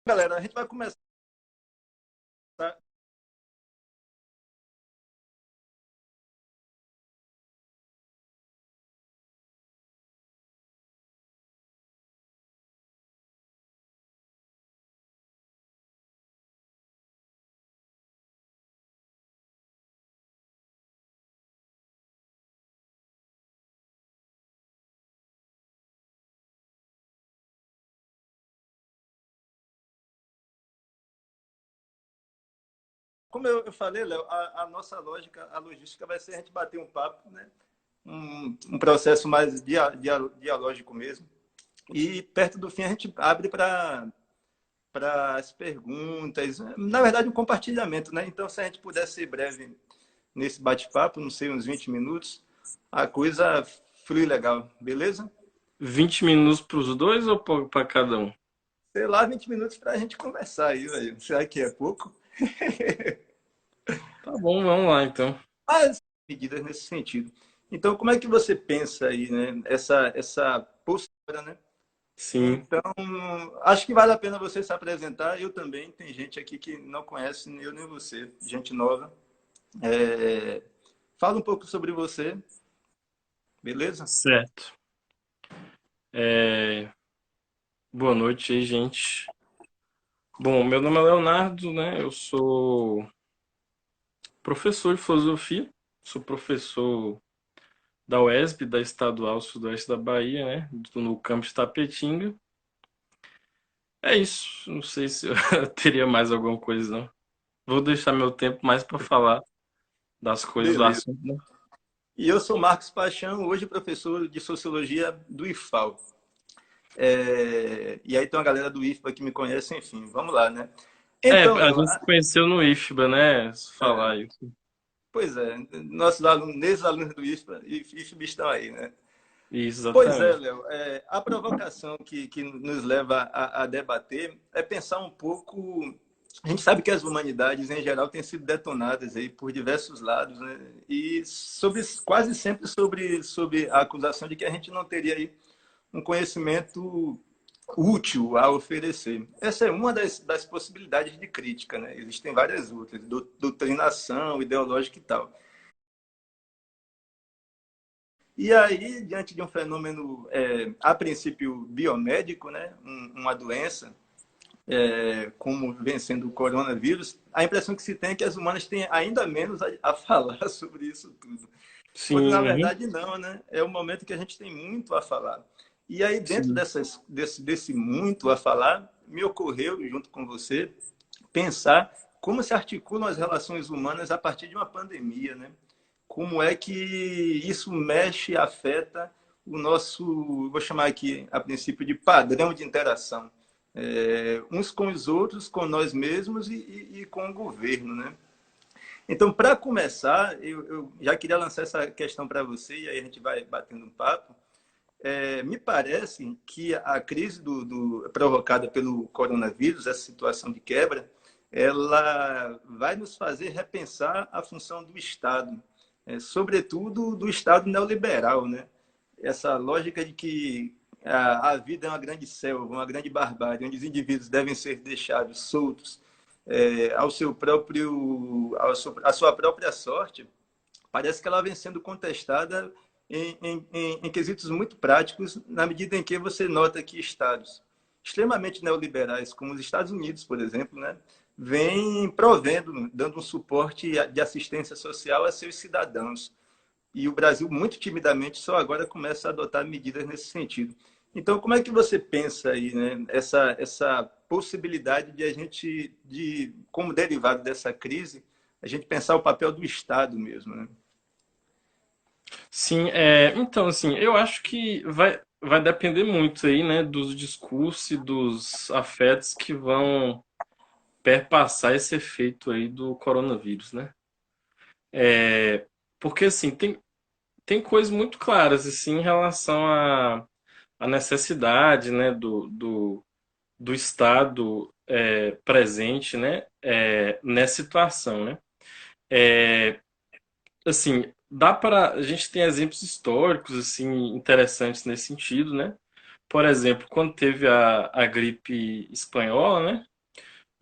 Galera, a gente vai começar. Como eu falei, Léo, a nossa lógica, a logística vai ser a gente bater um papo, né? Um processo mais dialógico mesmo. E perto do fim a gente abre para as perguntas, na verdade um compartilhamento, né? Então, se a gente puder ser breve nesse bate-papo, não sei, uns 20 minutos, a coisa flui legal, beleza? 20 minutos para os dois ou para cada um? Sei lá, 20 minutos para a gente conversar aí, velho. Será que é pouco? Tá bom, vamos lá então. As medidas nesse sentido. Então, como é que você pensa aí, né? Essa postura, né? Sim. Então, acho que vale a pena você se apresentar. Eu também. Tem gente aqui que não conhece, nem eu nem você, gente nova. Fala um pouco sobre você, beleza? Certo. É, Boa noite aí, gente. Bom, meu nome é Leonardo, né? Eu sou professor de filosofia, sou professor da UESB, da Estadual Sudoeste da Bahia, né? No campus Tapetinga. É isso. Não sei se eu teria mais alguma coisa, não. Vou deixar meu tempo mais para falar das coisas do Beleza. assunto, né? E eu sou Marcos Paixão, hoje professor de Sociologia do IFAL. E aí tem uma galera do IFBA que me conhece, enfim, vamos lá, né? É, Então, a Léo, gente se conheceu no IFBA, né? Se falar isso. pois é, nossos alunos, nesses alunos do IFBA estão aí, né? Isso, Pois é, exatamente. Léo. A provocação que nos leva a debater é pensar um pouco. A gente sabe que as humanidades, em geral, têm sido detonadas aí por diversos lados, né? E quase sempre sobre a acusação de que a gente não teria aí um conhecimento útil a oferecer. Essa é uma das possibilidades de crítica, né? Existem várias outras, doutrinação, ideológica e tal. E aí, diante de um fenômeno, a princípio, biomédico, né, uma doença, como vem sendo o coronavírus, a impressão que se tem é que as humanas têm ainda menos a falar sobre isso tudo. Quando, na Sim, uhum, verdade, não, né? É um momento que a gente tem muito a falar. E aí, dentro sim. desse muito a falar, me ocorreu, junto com você, pensar como se articulam as relações humanas a partir de uma pandemia, né? Como é que isso mexe, afeta o nosso, vou chamar aqui a princípio de padrão de interação, uns com os outros, com nós mesmos e com o governo, né? Então, para começar, eu já queria lançar essa questão para você e aí a gente vai batendo um papo. Me parece que a crise provocada pelo coronavírus, essa situação de quebra, ela vai nos fazer repensar a função do Estado, sobretudo do Estado neoliberal, né? Essa lógica de que a vida é uma grande selva, uma grande barbárie, onde os indivíduos devem ser deixados soltos ao seu próprio, à sua própria sorte, parece que ela vem sendo contestada em quesitos muito práticos, na medida em que você nota que estados extremamente neoliberais, como os Estados Unidos, por exemplo, né, vêm provendo, dando um suporte de assistência social a seus cidadãos. E o Brasil, muito timidamente, só agora começa a adotar medidas nesse sentido. Então, como é que você pensa aí, né, essa possibilidade de a gente, como derivado dessa crise, a gente pensar o papel do Estado mesmo, né? Sim, então, assim, eu acho que vai depender muito aí, né, dos discursos e dos afetos que vão perpassar esse efeito aí do coronavírus, né? Porque, assim, tem coisas muito claras, assim, em relação à necessidade, né, do Estado presente, né, nessa situação, né? Assim, dá para a gente tem exemplos históricos assim interessantes nesse sentido, né? Por exemplo, quando teve a gripe espanhola, né?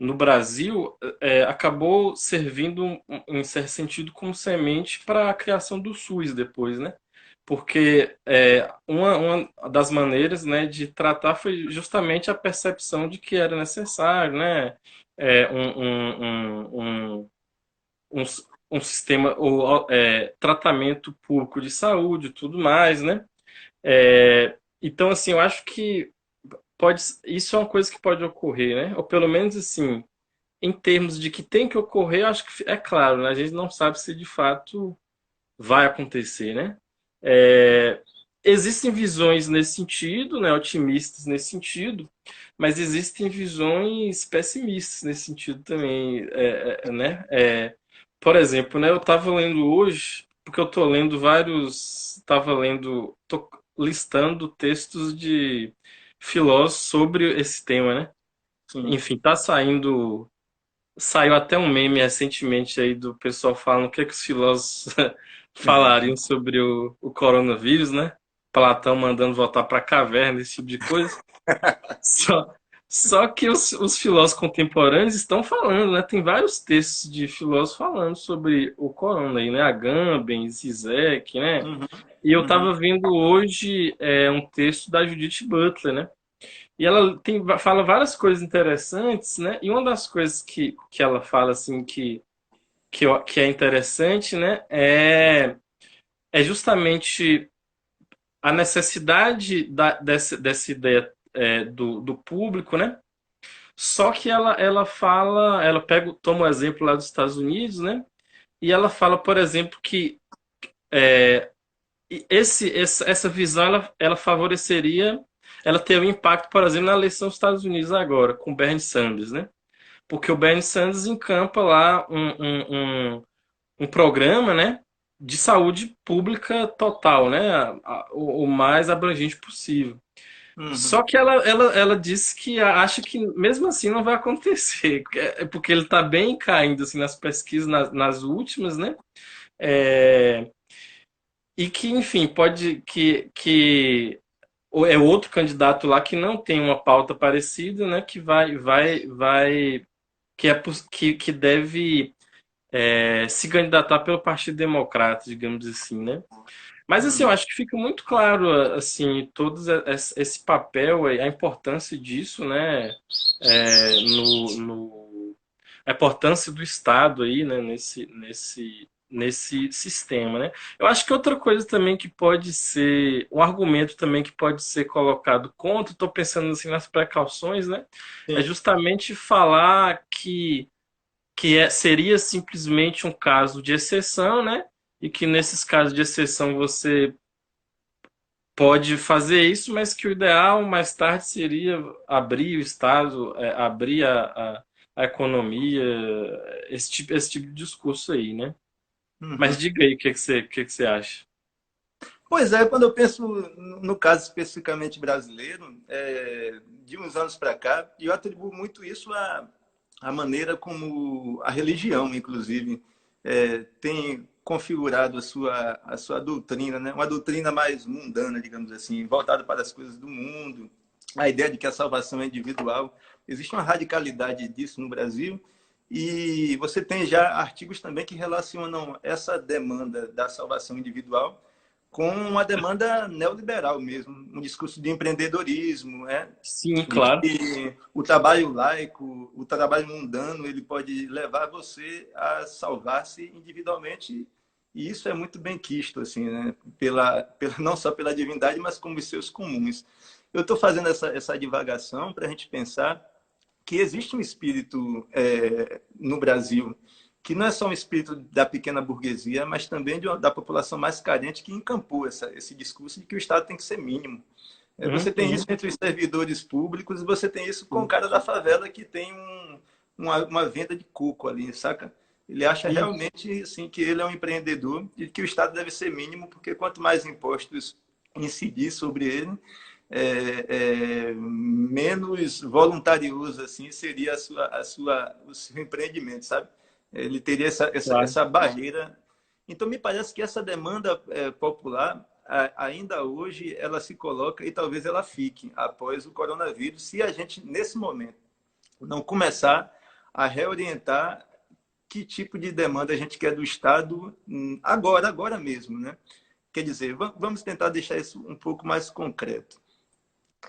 no Brasil, acabou servindo, em certo sentido, como semente para a criação do SUS depois, né? Porque uma das maneiras, né, de tratar foi justamente a percepção de que era necessário, né, é, um, um, um, um, um sistema, ou tratamento público de saúde e tudo mais, né? Então, assim, eu acho que isso é uma coisa que pode ocorrer, né? Ou pelo menos, assim, em termos de que tem que ocorrer, eu acho que é claro, né? A gente não sabe se de fato vai acontecer, né? É, existem visões nesse sentido, né? Otimistas nesse sentido, mas existem visões pessimistas nesse sentido também, né? Por exemplo, né? Eu estava lendo hoje, porque eu estou lendo estava lendo, tô listando textos de filósofos sobre esse tema, né? Sim. Enfim, saiu até um meme recentemente aí do pessoal falando o que, é que os filósofos falariam sobre o coronavírus, né? Platão mandando voltar para a caverna, esse tipo de coisa. Só, só que os filósofos contemporâneos estão falando, né? Tem vários textos de filósofos falando sobre o corona aí, né? Agamben, Zizek, né? Uhum. E eu Uhum. estava vendo hoje um texto da Judith Butler, né? E ela fala várias coisas interessantes, né? E uma das coisas que ela fala, assim, que é interessante, né? É justamente a necessidade dessa ideia do público, né? Só que ela fala, ela toma o exemplo lá dos Estados Unidos, né? E ela fala, por exemplo, que essa visão ela favoreceria, ela teria um impacto, por exemplo, na eleição dos Estados Unidos agora, com Bernie Sanders, né? Porque o Bernie Sanders encampa lá um programa, né, de saúde pública total, né, o mais abrangente possível. Uhum. Só que ela disse que acha que mesmo assim não vai acontecer, porque ele está bem caindo assim, nas pesquisas, nas últimas, né? É, e que, enfim, pode é outro candidato lá que não tem uma pauta parecida, né? Que vai que deve se candidatar pelo Partido Democrata, digamos assim, né? Mas assim, eu Uhum. acho que fica muito claro assim esse papel, a importância disso, né? A importância do Estado aí, né? Nesse sistema, né? Eu acho que outra coisa também que pode ser um argumento também que pode ser colocado contra, estou pensando assim nas precauções, né? É Sim. justamente falar que seria simplesmente um caso de exceção, né? E que nesses casos de exceção você pode fazer isso, mas que o ideal mais tarde seria abrir o Estado, abrir a economia, esse tipo de discurso aí, né? Mas Uhum. diga aí o que que você acha. Pois é, quando eu penso no caso especificamente brasileiro, de uns anos para cá, eu atribuo muito isso à maneira como a religião, inclusive, tem configurado a sua doutrina, né? Uma doutrina mais mundana, digamos assim, voltada para as coisas do mundo, a ideia de que a salvação é individual. Existe uma radicalidade disso no Brasil, e você tem já artigos também que relacionam essa demanda da salvação individual com uma demanda neoliberal mesmo, um discurso de empreendedorismo, Sim, de claro. que o trabalho laico, o trabalho mundano, ele pode levar você a salvar-se individualmente, e isso é muito bem quisto, assim, né? Não só pela divindade, mas como os seus comuns. Eu estou fazendo essa divagação para a gente pensar que existe um espírito no Brasil que não é só um espírito da pequena burguesia, mas também da população mais carente que encampou esse discurso de que o Estado tem que ser mínimo. Você Uhum, tem isso uhum, entre os servidores públicos, e você tem isso com o sim. cara da favela que tem uma venda de coco ali, saca? Ele acha Isso. realmente assim, que ele é um empreendedor e que o Estado deve ser mínimo, porque quanto mais impostos incidir sobre ele, menos voluntarioso assim seria o seu empreendimento, sabe? Ele teria Claro. essa barreira. Então, me parece que essa demanda popular, ainda hoje, ela se coloca e talvez ela fique após o coronavírus, se a gente, nesse momento, não começar a reorientar que tipo de demanda a gente quer do Estado agora mesmo, né? Quer dizer, vamos tentar deixar isso um pouco mais concreto.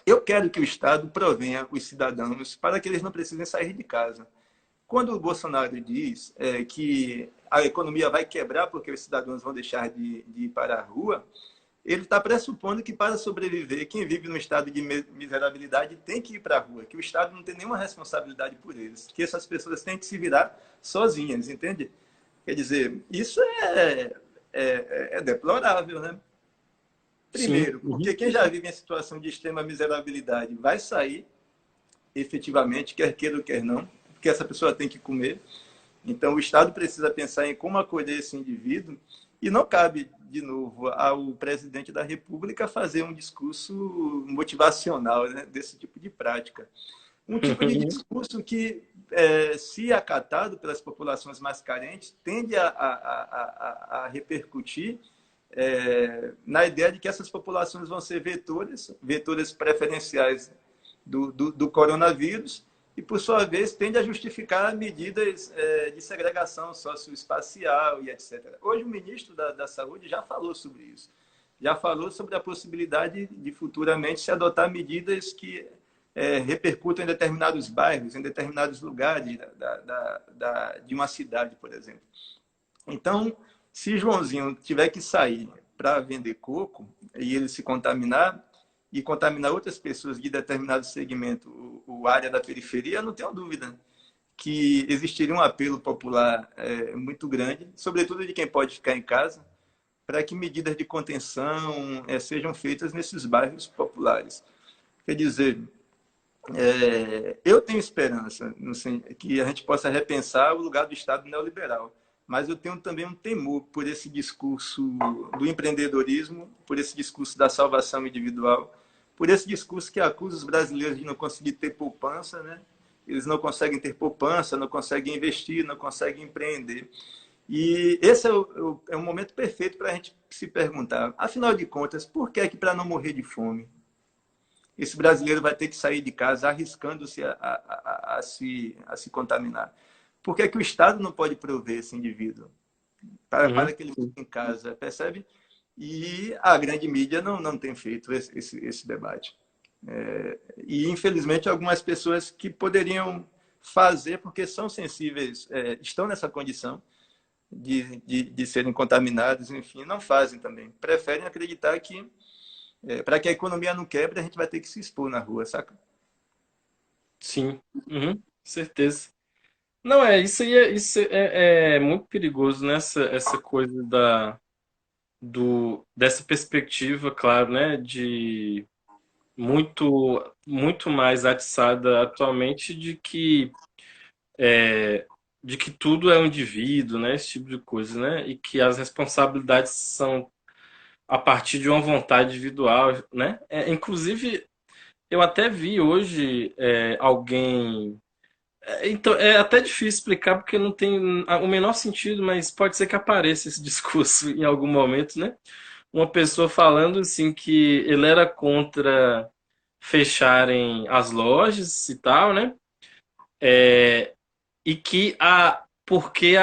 Eu quero que o Estado provenha os cidadãos para que eles não precisem sair de casa. Quando o Bolsonaro diz que a economia vai quebrar porque os cidadãos vão deixar de ir para a rua, ele está pressupondo que para sobreviver, quem vive no estado de miserabilidade tem que ir para a rua, que o Estado não tem nenhuma responsabilidade por eles, que essas pessoas têm que se virar sozinhas, entende? Quer dizer, isso é deplorável, né? Sim. Primeiro, porque Uhum. quem já vive em situação de extrema miserabilidade vai sair, efetivamente, quer queira ou quer não, porque essa pessoa tem que comer. Então, o Estado precisa pensar em como acolher esse indivíduo e não cabe, de novo, ao presidente da República fazer um discurso motivacional, né, desse tipo de prática. Um tipo de discurso que, se acatado pelas populações mais carentes, tende a repercutir na ideia de que essas populações vão ser vetores preferenciais do coronavírus, e, por sua vez, tende a justificar medidas de segregação socioespacial e etc. Hoje, o ministro da Saúde já falou sobre isso. Já falou sobre a possibilidade de futuramente se adotar medidas que repercutam em determinados bairros, em determinados lugares de uma cidade, por exemplo. Então, se Joãozinho tiver que sair para vender coco e ele se contaminar e contaminar outras pessoas de determinado segmento, o área da periferia, não tenho dúvida que existiria um apelo popular muito grande, sobretudo de quem pode ficar em casa, para que medidas de contenção sejam feitas nesses bairros populares. Quer dizer, eu tenho esperança que a gente possa repensar o lugar do Estado neoliberal, mas eu tenho também um temor por esse discurso do empreendedorismo, por esse discurso da salvação individual, por esse discurso que acusa os brasileiros de não conseguir ter poupança, né? Eles não conseguem ter poupança, não conseguem investir, não conseguem empreender. E esse é o momento perfeito para a gente se perguntar, afinal de contas, por que é que para não morrer de fome, esse brasileiro vai ter que sair de casa arriscando-se a se contaminar? Por que é que o Estado não pode prover esse indivíduo para Uhum. que ele fique em casa, percebe? E a grande mídia não tem feito esse debate. E, infelizmente, algumas pessoas que poderiam fazer, porque são sensíveis, estão nessa condição de serem contaminados, enfim, não fazem também. Preferem acreditar que para que a economia não quebre, a gente vai ter que se expor na rua, saca? Sim. Uhum. Certeza. Não, isso aí é muito perigoso, né? Essa coisa dessa perspectiva, claro, né? De muito mais atiçada atualmente de que tudo é um indivíduo, né? Esse tipo de coisa, né? E que as responsabilidades são a partir de uma vontade individual, né? Inclusive, eu até vi hoje alguém. Então, é até difícil explicar porque não tem o menor sentido, mas pode ser que apareça esse discurso em algum momento, né? Uma pessoa falando assim que ele era contra fecharem as lojas e tal, né? E que porque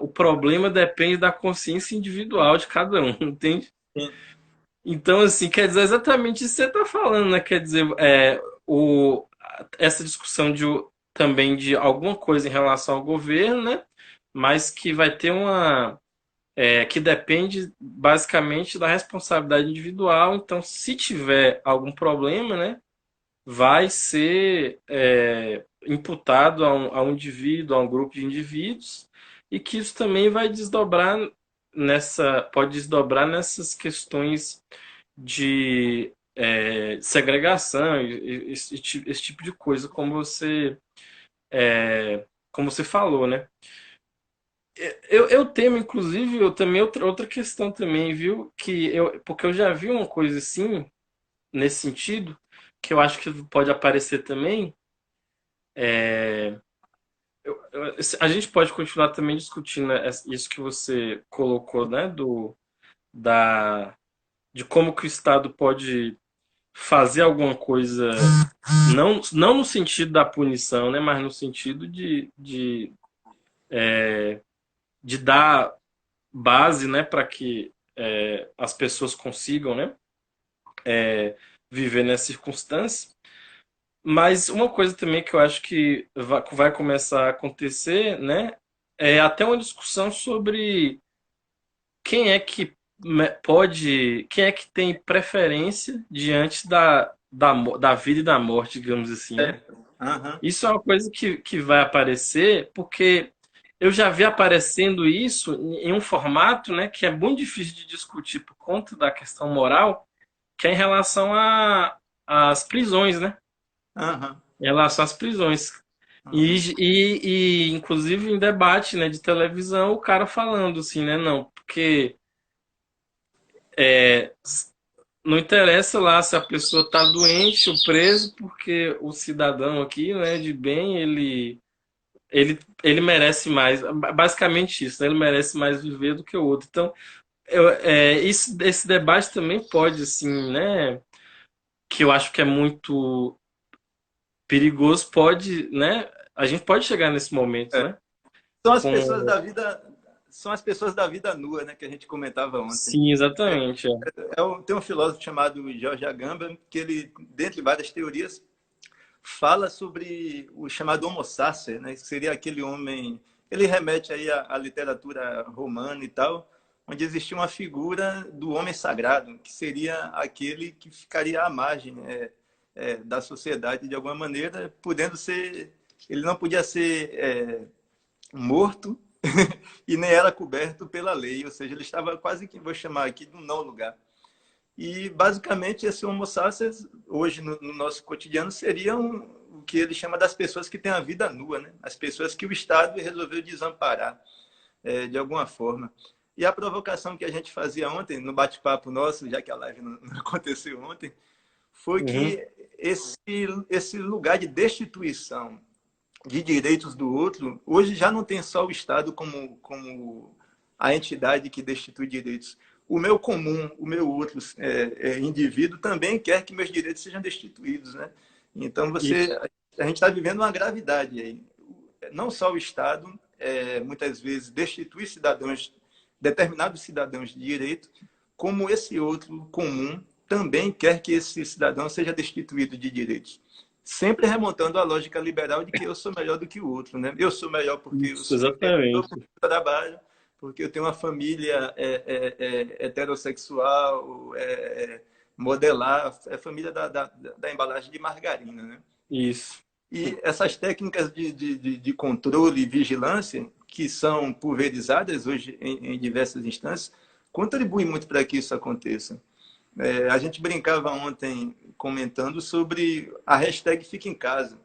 o problema depende da consciência individual de cada um, entende? Sim. Então, assim, quer dizer exatamente isso que você está falando, né? Quer dizer, essa discussão também de alguma coisa em relação ao governo, né? Mas que vai ter que depende basicamente da responsabilidade individual. Então, se tiver algum problema, né? Vai ser imputado a um indivíduo, a um grupo de indivíduos, e que isso também vai pode desdobrar nessas questões de segregação, esse tipo de coisa, como você falou, né? Eu temo, inclusive, eu também outra questão também, viu? Porque eu já vi uma coisa assim, nesse sentido, que eu acho que pode aparecer também. A gente pode continuar também discutindo isso que você colocou, né? Da, de como que o Estado pode fazer alguma coisa, não no sentido da punição, né, mas no sentido de dar base, né, para que as pessoas consigam, né, viver nessa circunstância. Mas uma coisa também que eu acho que vai começar a acontecer, né, é até uma discussão sobre quem é que quem é que tem preferência diante da vida e da morte, digamos assim, né? É. Aham. Isso é uma coisa que vai aparecer porque eu já vi aparecendo isso em um formato, né, que é muito difícil de discutir por conta da questão moral, que é em relação às prisões, né? Aham. Em relação às prisões. Aham. Inclusive, em debate, né, de televisão, o cara falando assim, né? Não, porque é, não interessa lá se a pessoa está doente ou preso, porque o cidadão aqui, né, de bem, ele merece mais. Basicamente isso, né? Ele merece mais viver do que o outro. Então, esse debate também pode, assim, né? Que eu acho que é muito perigoso, pode, né? A gente pode chegar nesse momento, É. né? São as pessoas Com... da vida, são as pessoas da vida nua, né, que a gente comentava ontem. Sim, exatamente. Tem um filósofo chamado George Agamben que ele, dentre várias teorias, fala sobre o chamado Homo sacer, né, que seria aquele homem. Ele remete aí à literatura romana e tal, onde existia uma figura do homem sagrado, que seria aquele que ficaria à margem da sociedade de alguma maneira, podendo ser. Ele não podia ser morto e nem era coberto pela lei, ou seja, ele estava quase que, vou chamar aqui, de um não lugar. E, basicamente, esse homo sapiens, hoje, no nosso cotidiano, seriam o que ele chama das pessoas que têm a vida nua, né? As pessoas que o Estado resolveu desamparar, de alguma forma. E a provocação que a gente fazia ontem, no bate-papo nosso, já que a live não aconteceu ontem, foi Uhum. que esse lugar de destituição de direitos do outro, hoje já não tem só o Estado como a entidade que destitui direitos. O meu comum, o meu outro indivíduo também quer que meus direitos sejam destituídos, né? Então Isso. a gente está vivendo uma gravidade aí. Não só o Estado, muitas vezes destitui cidadãos, determinados cidadãos de direito, como esse outro comum também quer que esse cidadão seja destituído de direitos, sempre remontando à lógica liberal de que eu sou melhor do que o outro, né? Eu sou melhor porque eu Isso, sou empreendedor, porque exatamente. eu trabalho, porque eu tenho uma família heterossexual, modelar, família da embalagem de margarina, né? Isso. E essas técnicas de controle e vigilância, que são pulverizadas hoje em diversas instâncias, contribuem muito para que isso aconteça. A gente brincava ontem comentando sobre a hashtag Fica em Casa.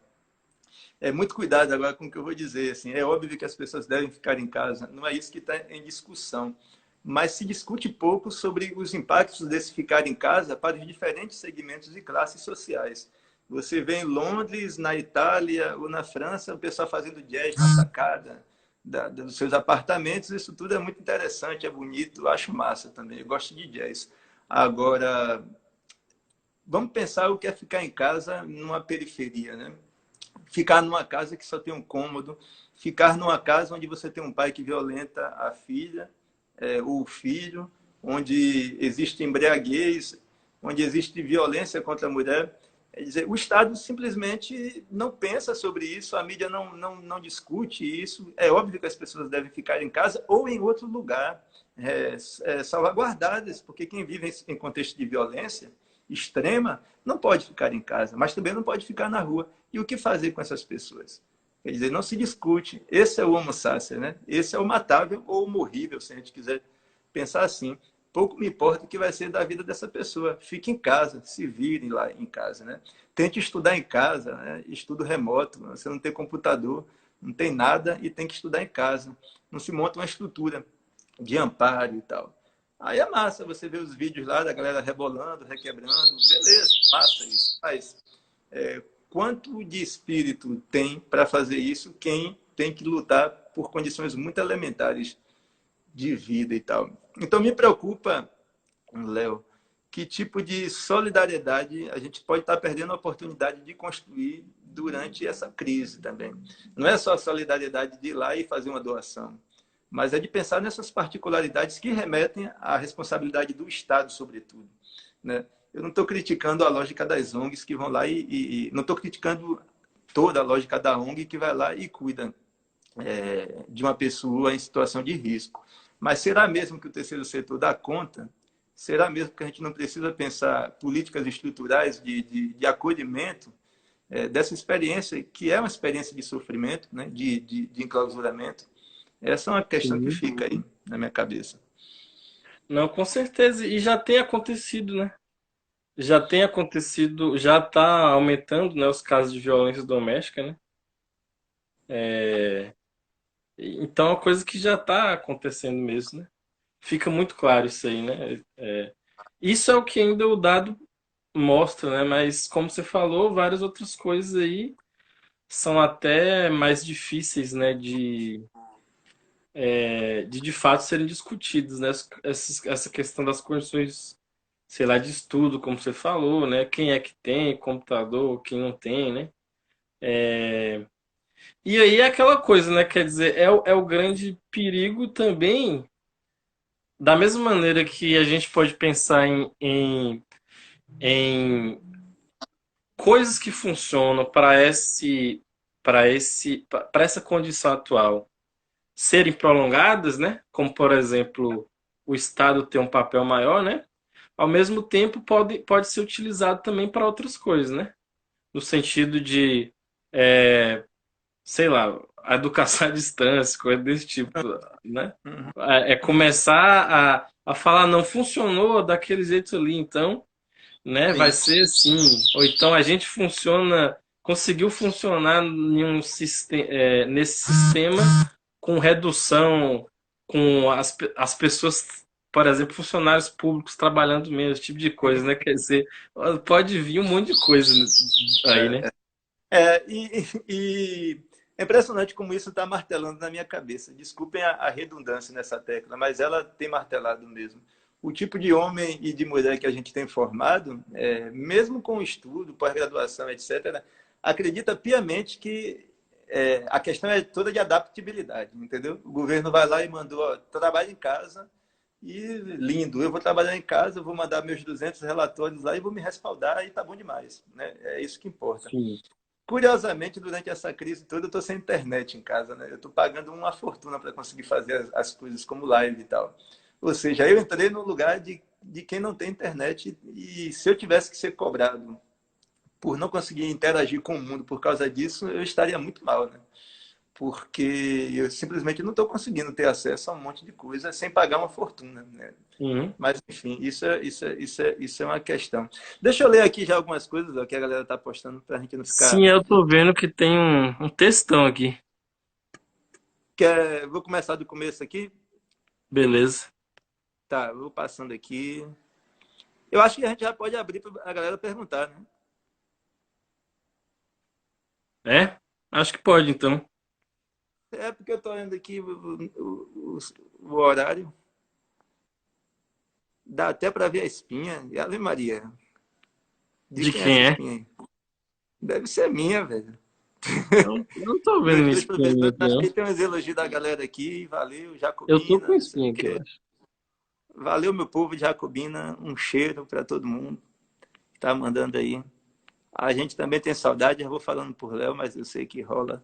Muito cuidado agora com o que eu vou dizer. Assim, é óbvio que as pessoas devem ficar em casa, não é isso que está em discussão. Mas se discute pouco sobre os impactos desse ficar em casa para os diferentes segmentos e classes sociais. Você vê em Londres, na Itália ou na França, o pessoal fazendo jazz na sacada dos seus apartamentos. Isso tudo é muito interessante, é bonito, eu acho massa também. Eu gosto de jazz. Agora, vamos pensar o que é ficar em casa numa periferia, né? Ficar numa casa que só tem um cômodo, ficar numa casa onde você tem um pai que violenta a filha, ou o filho, onde existe embriaguez, onde existe violência contra a mulher. É dizer, o Estado simplesmente não pensa sobre isso, a mídia não discute isso. É óbvio que as pessoas devem ficar em casa ou em outro lugar, salvaguardadas, porque quem vive em contexto de violência extrema não pode ficar em casa, mas também não pode ficar na rua. E o que fazer com essas pessoas? Quer dizer, não se discute. Esse é o homo sacer, né? Esse é o matável ou o morrível, se a gente quiser pensar assim. Pouco me importa o que vai ser da vida dessa pessoa. Fique em casa, se vire lá em casa, né? Tente estudar em casa, né? Estudo remoto. Você não tem computador, não tem nada e tem que estudar em casa. Não se monta uma estrutura de amparo e tal. Aí é massa, você vê os vídeos lá da galera rebolando, requebrando, beleza, massa isso. Mas quanto de espírito tem para fazer isso quem tem que lutar por condições muito elementares de vida e tal? Então me preocupa, Léo, que tipo de solidariedade a gente pode estar perdendo a oportunidade de construir durante essa crise também. Não é só a solidariedade de ir lá e fazer uma doação, mas é de pensar nessas particularidades que remetem à responsabilidade do Estado, sobretudo, né? Eu não estou criticando a lógica das ONGs que vão lá não estou criticando toda a lógica da ONG que vai lá e cuida de uma pessoa em situação de risco. Mas será mesmo que o terceiro setor dá conta? Será mesmo que a gente não precisa pensar políticas estruturais de acolhimento dessa experiência, que é uma experiência de sofrimento, né? De enclausuramento? Essa é uma questão que Sim. fica aí na minha cabeça. Não, com certeza. E já tem acontecido, né? Já tem acontecido, já está aumentando, né, os casos de violência doméstica, né? Então é uma coisa que já está acontecendo mesmo, né? Fica muito claro isso aí, né? Isso é o que ainda o dado mostra, né? Mas como você falou, várias outras coisas aí são até mais difíceis, né? De fato serem discutidas, né? Essa questão das condições, sei lá, de estudo, como você falou, né? Quem é que tem computador, quem não tem, né? E aí é aquela coisa, né? Quer dizer, é o grande perigo também, da mesma maneira que a gente pode pensar em coisas que funcionam para essa condição atual serem prolongadas, né? Como por exemplo, o Estado ter um papel maior, né? Ao mesmo tempo pode ser utilizado também para outras coisas, né? No sentido de, sei lá, a educação à distância, coisa desse tipo, né? Uhum. É começar a falar, não funcionou daquele jeito ali, então, né? Vai Isso. ser assim. Ou então a gente conseguiu funcionar nesse sistema com redução, com as pessoas, por exemplo, funcionários públicos trabalhando menos, esse tipo de coisa, né? Quer dizer, pode vir um monte de coisa aí, né? E é impressionante como isso está martelando na minha cabeça. Desculpem a redundância nessa tecla, mas ela tem martelado mesmo. O tipo de homem e de mulher que a gente tem formado, mesmo com estudo, pós-graduação, etc., acredita piamente que a questão é toda de adaptabilidade, entendeu? O governo vai lá e mandou, ó, trabalho em casa e lindo, eu vou trabalhar em casa, vou mandar meus 200 relatórios lá e vou me respaldar e tá bom demais, né? É isso que importa. Sim. Curiosamente, durante essa crise toda, eu estou sem internet em casa, né? Eu estou pagando uma fortuna para conseguir fazer as coisas como live e tal. Ou seja, eu entrei no lugar de quem não tem internet e se eu tivesse que ser cobrado por não conseguir interagir com o mundo por causa disso, eu estaria muito mal, né? Porque eu simplesmente não estou conseguindo ter acesso a um monte de coisa sem pagar uma fortuna, né? Uhum. Mas, enfim, isso é uma questão. Deixa eu ler aqui já algumas coisas ó, que a galera está postando para a gente não Sim, ficar. eu tô vendo que tem um textão aqui. Vou começar do começo aqui. Beleza. Tá, vou passando aqui. Eu acho que a gente já pode abrir para a galera perguntar, né? É? Acho que pode, então. É porque eu estou olhando aqui o horário. Dá até para ver a espinha. E Ave Maria, de De quem é quem essa é? espinha aí? Deve ser minha, velho. Eu não tô vendo Meus minha dois espinha professores, aqui, acho não. que tem uns elogios da galera aqui. Valeu, Eu tô com Jacobina, não sei o espinha aqui, eu quê. acho. Valeu, meu povo de Jacobina. Um cheiro para todo mundo que tá mandando aí. A gente também tem saudade, eu vou falando por Léo, mas eu sei que rola.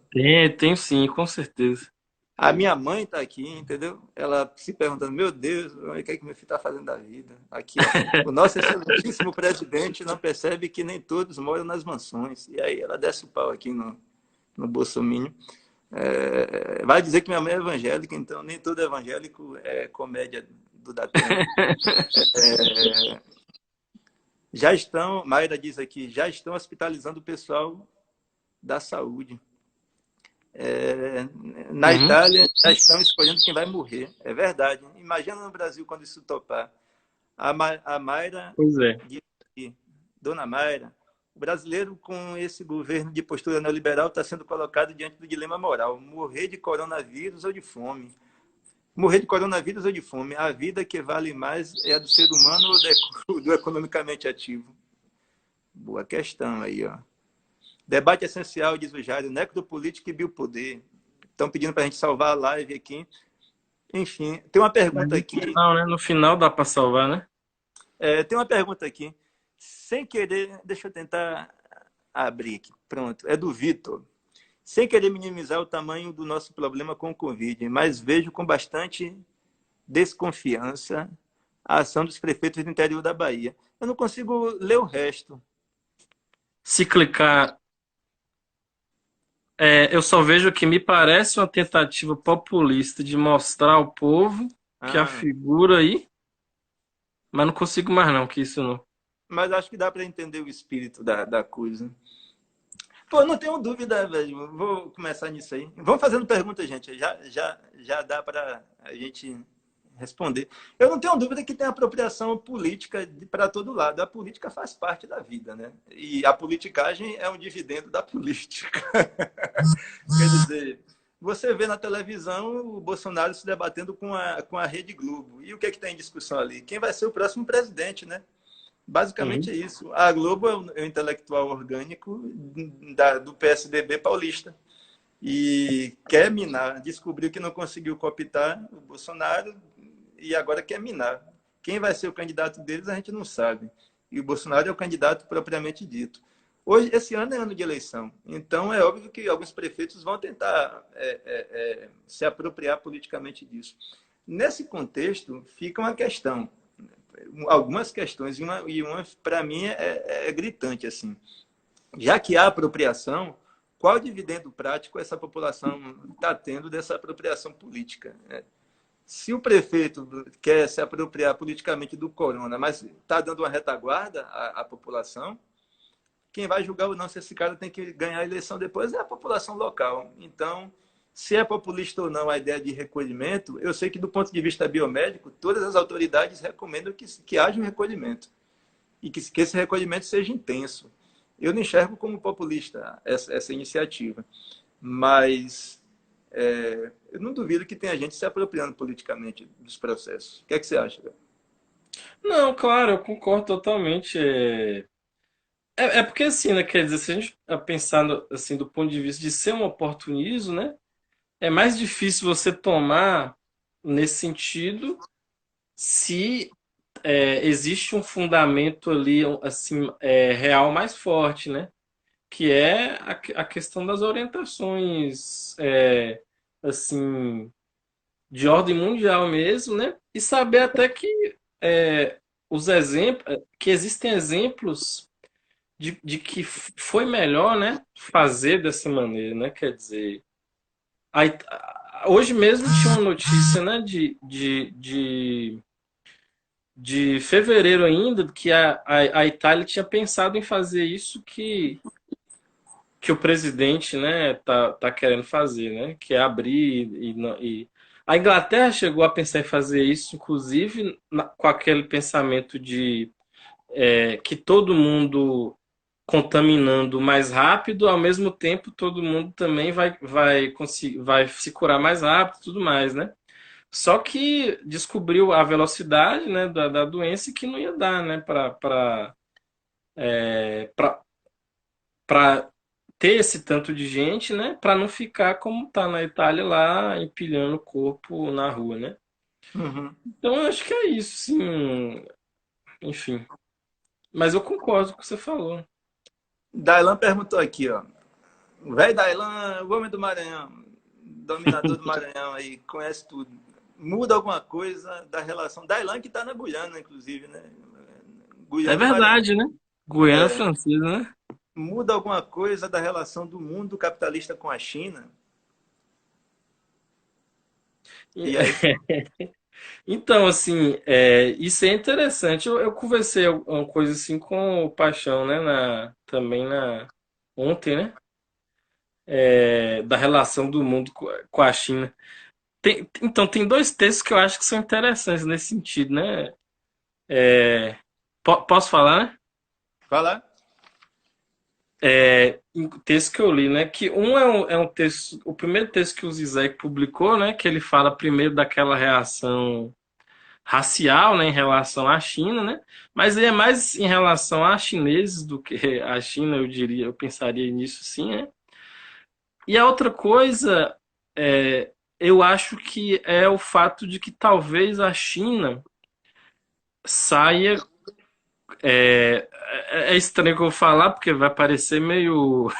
Tem sim, com certeza. A minha mãe está aqui, entendeu? Ela se perguntando, meu Deus, o que é que meu filho está fazendo da vida? Aqui, ó. O nosso excelentíssimo presidente não percebe que nem todos moram nas mansões. E aí ela desce o pau aqui no Bolsonaro. Vai dizer que minha mãe é evangélica, então nem todo evangélico é comédia do Datena. Já estão, Mayra diz aqui, já estão hospitalizando o pessoal da saúde. Na Uhum. Itália já estão escolhendo quem vai morrer. É verdade. Imagina no Brasil quando isso topar. A Mayra Pois é. disse aqui, Dona Mayra, o brasileiro com esse governo de postura neoliberal está sendo colocado diante do dilema moral: morrer de coronavírus ou de fome. Morrer de coronavírus ou de fome? A vida que vale mais é a do ser humano ou do economicamente ativo? Boa questão aí, ó. Debate essencial, diz o Jairo, necropolítica e biopoder. Estão pedindo para a gente salvar a live aqui. Enfim, tem uma Mas pergunta no aqui. final, né? No final dá para salvar, né? Tem uma pergunta aqui. Sem querer, deixa eu tentar abrir aqui. Pronto, é do Vitor. Sem querer minimizar o tamanho do nosso problema com o Covid, mas vejo com bastante desconfiança a ação dos prefeitos do interior da Bahia. Eu não consigo ler o resto. Se clicar, eu só vejo que me parece uma tentativa populista de mostrar ao povo que a Ah, figura aí, mas não consigo mais não, que isso não. mas acho que dá para entender o espírito da coisa. Pô, não tenho dúvida, velho. Vou começar nisso aí. Vamos fazendo perguntas, gente. Já dá para a gente responder. Eu não tenho dúvida que tem apropriação política para todo lado. A política faz parte da vida, né? E a politicagem é um dividendo da política. Quer dizer, você vê na televisão o Bolsonaro se debatendo com a Rede Globo. E o que é que tem em discussão ali? Quem vai ser o próximo presidente, né? Basicamente é Uhum. isso. A Globo é o intelectual orgânico do PSDB paulista. E quer minar. Descobriu que não conseguiu cooptar o Bolsonaro e agora quer minar. Quem vai ser o candidato deles a gente não sabe. E o Bolsonaro é o candidato propriamente dito. Hoje, esse ano é ano de eleição. Então, é óbvio que alguns prefeitos vão tentar se apropriar politicamente disso. Nesse contexto, fica uma questão algumas questões, e uma para mim, é gritante. Assim. Já que há apropriação, qual dividendo prático essa população está tendo dessa apropriação política? Se o prefeito quer se apropriar politicamente do corona, mas está dando uma retaguarda à população, quem vai julgar ou não se esse cara tem que ganhar a eleição depois é a população local. Então, se é populista ou não a ideia de recolhimento, eu sei que do ponto de vista biomédico, todas as autoridades recomendam que haja um recolhimento e que esse recolhimento seja intenso. Eu não enxergo como populista essa iniciativa, mas eu não duvido que tenha gente se apropriando politicamente dos processos. O que é que você acha? Não, claro, eu concordo totalmente. É porque assim, né? Quer dizer, se a gente tá pensando assim do ponto de vista de ser um oportunismo, né? É mais difícil você tomar nesse sentido se existe um fundamento ali, assim, real mais forte, né? Que é a questão das orientações, assim, de ordem mundial mesmo, né? E saber até que os exemplos, que existem exemplos de que foi melhor, né? Fazer dessa maneira, né? Quer dizer, aí, hoje mesmo tinha uma notícia, né? De fevereiro ainda, que a Itália tinha pensado em fazer isso que o presidente, né, tá querendo fazer, né, que é abrir a Inglaterra chegou a pensar em fazer isso, inclusive com aquele pensamento de que todo mundo contaminando mais rápido, ao mesmo tempo todo mundo também vai conseguir, vai se curar mais rápido, e tudo mais, né? Só que descobriu a velocidade, né, da doença, que não ia dar, né, para ter esse tanto de gente, né, para não ficar como tá na Itália lá, empilhando o corpo na rua, né? Uhum. Então eu acho que é isso, sim. Enfim. Mas eu concordo com o que você falou. Dailan perguntou aqui, ó. O velho Dailan, o homem do Maranhão, dominador do Maranhão aí, conhece tudo. Muda alguma coisa da relação. Dailan que está na Guiana, inclusive, né? É Guiana e Maranhão. verdade, né? Guiana Francesa, né? Muda alguma coisa da relação do mundo capitalista com a China? E- E aí, Então, assim, isso é interessante. Eu conversei uma coisa assim com o Paixão, né? Ontem, né? Da relação do mundo com a China. Então, tem dois textos que eu acho que são interessantes nesse sentido, né? Posso falar, né? falar? em texto que eu li, né? Que é um texto, o primeiro texto que o Zizek publicou, né? Que ele fala primeiro daquela reação racial, né, em relação à China, né? Mas ele é mais em relação a chineses do que a China, eu diria, eu pensaria nisso sim, né? E a outra coisa, eu acho que é o fato de que talvez a China saia. É estranho que eu vou falar, porque vai parecer meio.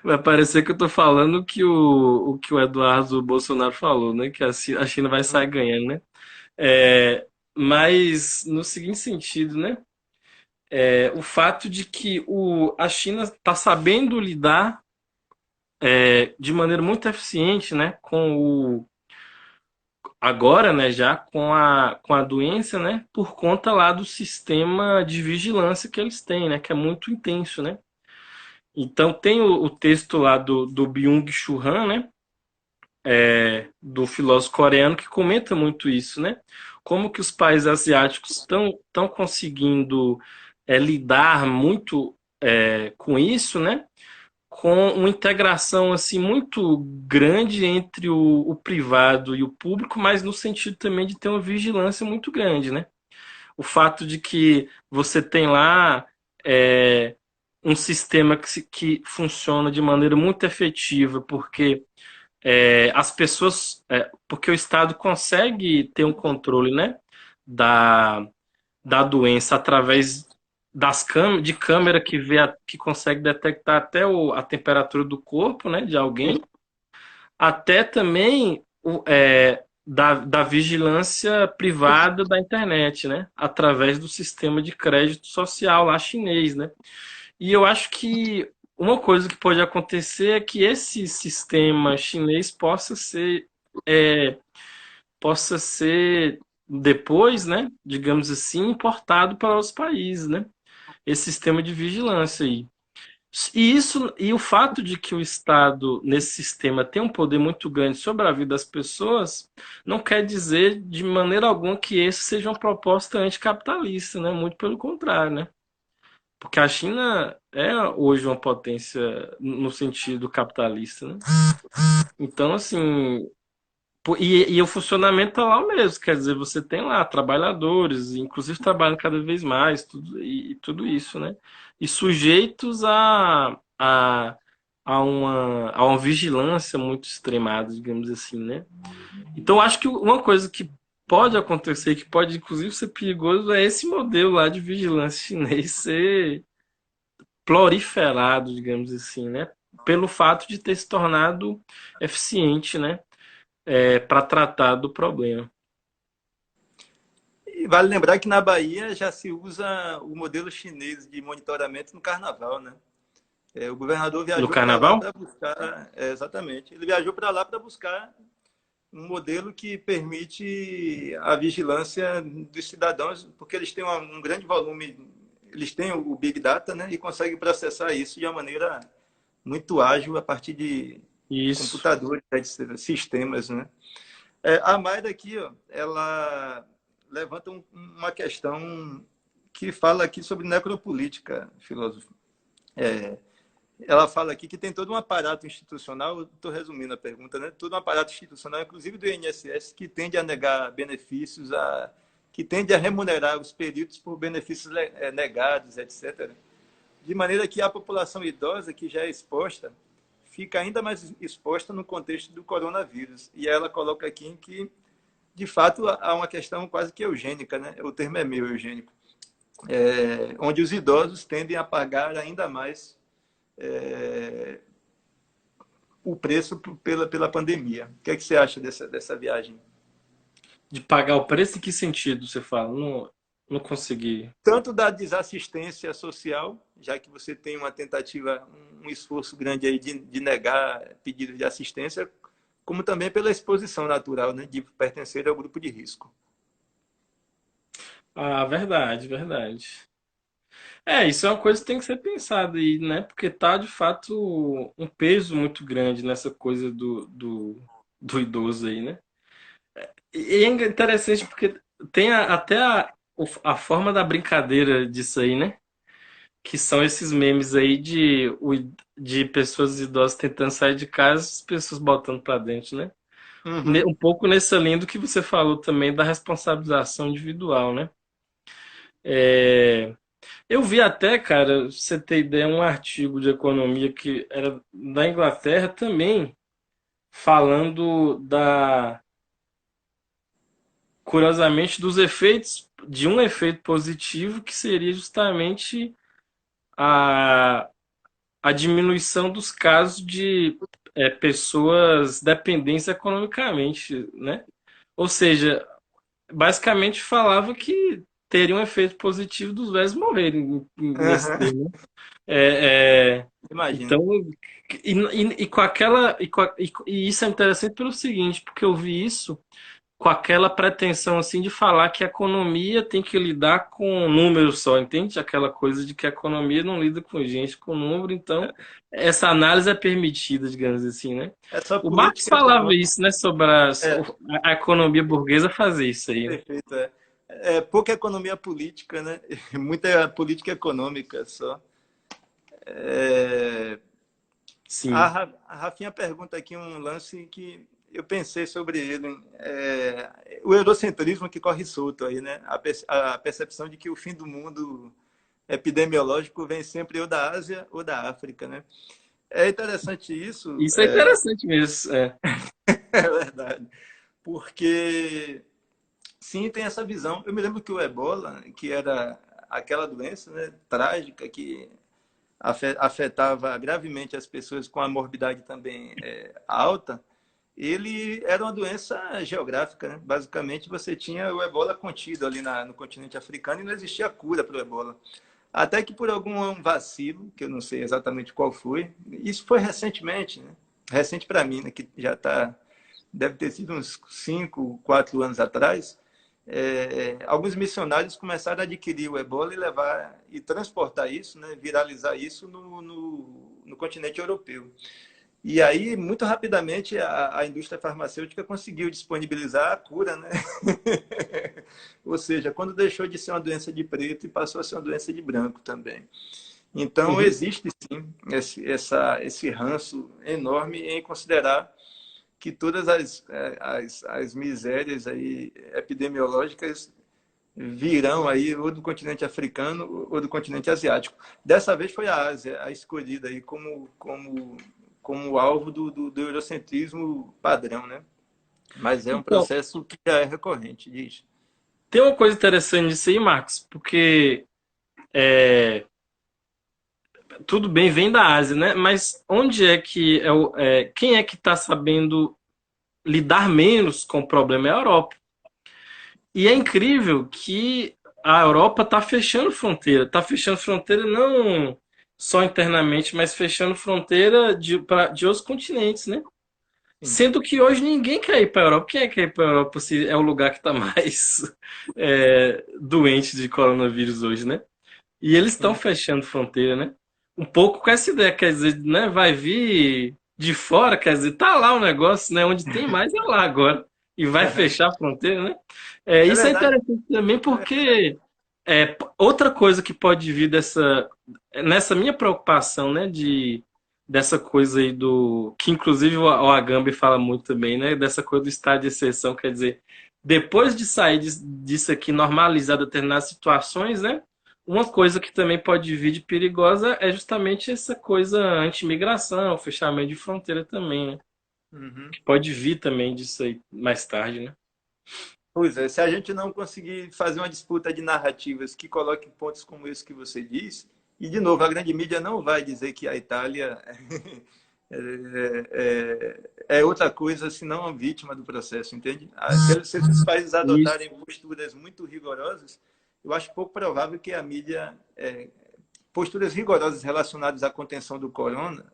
Vai parecer que eu tô falando o que o Eduardo Bolsonaro falou, né? Que a China vai sair Uhum. ganhando, né? É, mas no seguinte sentido, né? O fato de que a China está sabendo lidar de maneira muito eficiente, né, com agora, né, já com a doença, né, por conta lá do sistema de vigilância que eles têm, né, que é muito intenso, né. Então tem o texto lá do Byung-Chul Han, né, do filósofo coreano que comenta muito isso, né, como que os países asiáticos estão conseguindo lidar muito com isso, né, com uma integração assim muito grande entre o privado e o público, mas no sentido também de ter uma vigilância muito grande, né? O fato de que você tem lá um sistema que funciona de maneira muito efetiva, porque as pessoas, porque o Estado consegue ter um controle, né, da, da doença através de câmera que que consegue detectar até a temperatura do corpo, né, de alguém, até também da vigilância privada da internet, né, através do sistema de crédito social lá chinês, né. E eu acho que uma coisa que pode acontecer é que esse sistema chinês é, possa ser depois, né, digamos assim, importado para os países, né? Esse sistema de vigilância aí. E o fato de que o Estado nesse sistema tem um poder muito grande sobre a vida das pessoas não quer dizer de maneira alguma que esse seja uma proposta anticapitalista, né? Muito pelo contrário, né? Porque a China é hoje uma potência no sentido capitalista, né? Então, assim, e o funcionamento tá lá mesmo, quer dizer, você tem lá trabalhadores, inclusive trabalhando cada vez mais, e tudo isso, né? E sujeitos a uma vigilância muito extremada, digamos assim, né? Então, acho que uma coisa que pode acontecer, que pode inclusive ser perigoso, é esse modelo lá de vigilância chinês ser proliferado, digamos assim, né? Pelo fato de ter se tornado eficiente, né? Para tratar do problema. E vale lembrar que na Bahia já se usa o modelo chinês de monitoramento no carnaval, né? O governador No viajou para lá carnaval? para buscar, exatamente, ele viajou para lá para buscar um modelo que permite a vigilância dos cidadãos, porque eles têm um grande volume, eles têm o Big Data, né, e conseguem processar isso de uma maneira muito ágil a partir de Isso. computadores, né, de sistemas, né. A Mayra aqui, ó, ela levanta uma questão que fala aqui sobre necropolítica, filósofo. Ela fala aqui que tem todo um aparato institucional, estou resumindo a pergunta, né? Todo um aparato institucional, inclusive do INSS, que tende a negar benefícios, que tende a remunerar os peritos por benefícios negados, etc. De maneira que a população idosa, que já é exposta, fica ainda mais exposta no contexto do coronavírus. E ela coloca aqui em que, de fato, há uma questão quase que eugênica, né? O termo é meio eugênico, onde os idosos tendem a pagar ainda mais é, o preço pela pandemia. O que é que você acha dessa viagem? De pagar o preço em que sentido você fala? Não, não consegui. Tanto da desassistência social, já que você tem uma tentativa, um esforço grande aí de negar pedidos de assistência, como também pela exposição natural, né, de pertencer ao grupo de risco. Ah, verdade, verdade. Isso é uma coisa que tem que ser pensada aí, né? Porque tá de fato um peso muito grande nessa coisa do idoso aí, né? E é interessante porque tem até a forma da brincadeira disso aí, né? que são esses memes aí de pessoas idosas tentando sair de casa, as pessoas botando pra dentro, né? Uhum. Um pouco nessa linha do que você falou também da responsabilização individual, né? É, eu vi até, cara, pra você ter ideia, um artigo de economia que era da Inglaterra também, falando curiosamente, dos efeitos, de um efeito positivo que seria justamente a, a diminuição dos casos de pessoas dependentes economicamente, né? Ou seja, basicamente falava que teria um efeito positivo dos velhos morrerem nesse Aham. termo. É, é, Imagina. então, e com aquela. E isso é interessante pelo seguinte, porque eu vi isso com aquela pretensão assim de falar que a economia tem que lidar com números só, entende? Aquela coisa de que a economia não lida com gente, com número, então essa análise é permitida, digamos assim, né? É só O Marx política falava econômica. isso, né, sobre É, a economia burguesa fazer isso aí, né? perfeito. É pouca economia política, né? Muita política econômica só. É, Sim. A Rafinha pergunta aqui um lance que eu pensei sobre ele. O eurocentrismo que corre solto aí, né? A percepção de que o fim do mundo epidemiológico vem sempre ou da Ásia ou da África, né? É interessante isso, Isso é interessante mesmo. É. é verdade, porque sim, tem essa visão. Eu me lembro que o Ebola, que era aquela doença, né, trágica que afetava gravemente as pessoas com a morbidade também alta, ele era uma doença geográfica, né? Basicamente, você tinha o Ebola contido ali no continente africano e não existia cura para o Ebola. Até que por algum vacilo, que eu não sei exatamente qual foi, isso foi recentemente, né? Recente para mim, né? Que já está, deve ter sido uns 5, 4 anos atrás, alguns missionários começaram a adquirir o ebola e levar e transportar isso, né, viralizar isso no continente europeu. E aí, muito rapidamente, a indústria farmacêutica conseguiu disponibilizar a cura, né? Ou seja, quando deixou de ser uma doença de preto e passou a ser uma doença de branco também. Então, Uhum. existe sim esse ranço enorme em considerar que todas as misérias aí epidemiológicas virão aí ou do continente africano ou do continente asiático. Dessa vez foi a Ásia a escolhida aí como alvo do eurocentrismo padrão, né? Mas é um Então, processo que já é recorrente, diz. tem uma coisa interessante nisso aí, Marcos, porque tudo bem, vem da Ásia, né? Mas onde é que quem é que está sabendo lidar menos com o problema é a Europa. E é incrível que a Europa está fechando fronteira não só internamente, mas fechando fronteira de outros continentes, né? Sim. Sendo que hoje ninguém quer ir para a Europa. Quem é que quer ir para a Europa se é o lugar que está mais doente de coronavírus hoje, né? E eles estão Sim. fechando fronteira, né? Um pouco com essa ideia, quer dizer, né? Vai vir de fora, quer dizer, tá lá o negócio, né? Onde tem mais é lá agora. E vai fechar a fronteira, né? É Isso é verdade. interessante também porque outra coisa que pode vir nessa minha preocupação, né? Dessa coisa aí que inclusive o Agamben fala muito também, né? Dessa coisa do estado de exceção, quer dizer, depois de sair disso aqui, normalizar determinadas situações, né? Uma coisa que também pode vir de perigosa é justamente essa coisa anti-imigração, fechamento de fronteira também, né? Uhum. Que pode vir também disso aí mais tarde, né? Pois é, se a gente não conseguir fazer uma disputa de narrativas que coloque pontos como esse que você diz, e de novo, a grande mídia não vai dizer que a Itália é outra coisa senão uma vítima do processo, entende? Se esses países Isso. adotarem posturas muito rigorosas, eu acho pouco provável que a mídia, posturas rigorosas relacionadas à contenção do corona,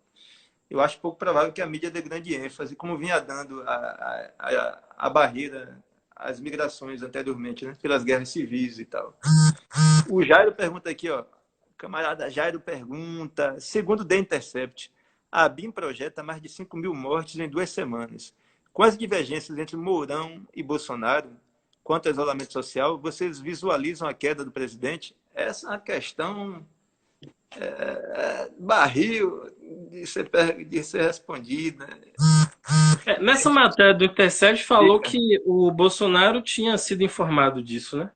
eu acho pouco provável que a mídia dê grande ênfase, como vinha dando a barreira às migrações anteriormente, né? Pelas guerras civis e tal. O Jairo pergunta aqui, ó, o camarada Jairo pergunta, segundo o The Intercept, a BIM projeta mais de 5 mil mortes em 2 semanas. Com as divergências entre Mourão e Bolsonaro quanto ao isolamento social, vocês visualizam a queda do presidente? Essa é uma questão barril de ser respondido, né? Nessa matéria do Intercept falou que o Bolsonaro tinha sido informado disso, né?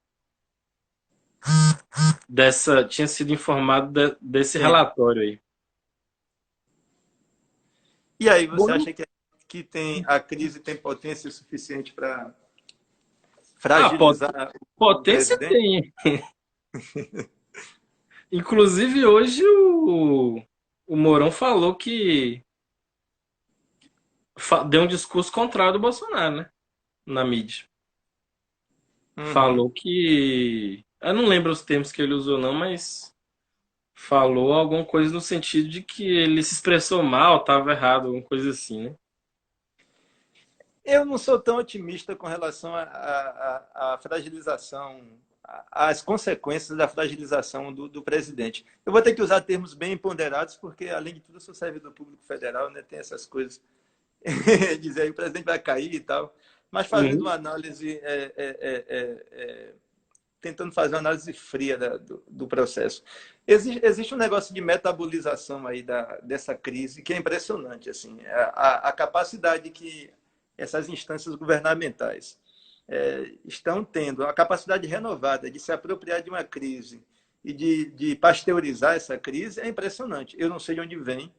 Tinha sido informado desse Sim. relatório aí. E aí, você Bom, acha que a crise tem potência suficiente para ah, fragilizar o potência presidente? tem. Inclusive, hoje o Mourão falou que deu um discurso contrário do Bolsonaro, né? Na mídia. Uhum. Falou que. Eu não lembro os termos que ele usou, não, mas falou alguma coisa no sentido de que ele se expressou mal, estava errado, alguma coisa assim, né? Eu não sou tão otimista com relação à fragilização, às consequências da fragilização do presidente. Eu vou ter que usar termos bem ponderados, porque, além de tudo, eu sou servidor público federal, né? Tem essas coisas. Dizer aí, o presidente vai cair e tal. Mas fazendo Uhum. uma análise, tentando fazer uma análise fria do processo. Existe um negócio de metabolização aí dessa crise que é impressionante. Assim, a capacidade que essas instâncias governamentais estão tendo, a capacidade renovada de se apropriar de uma crise e de pasteurizar essa crise é impressionante. Eu não sei de onde vem.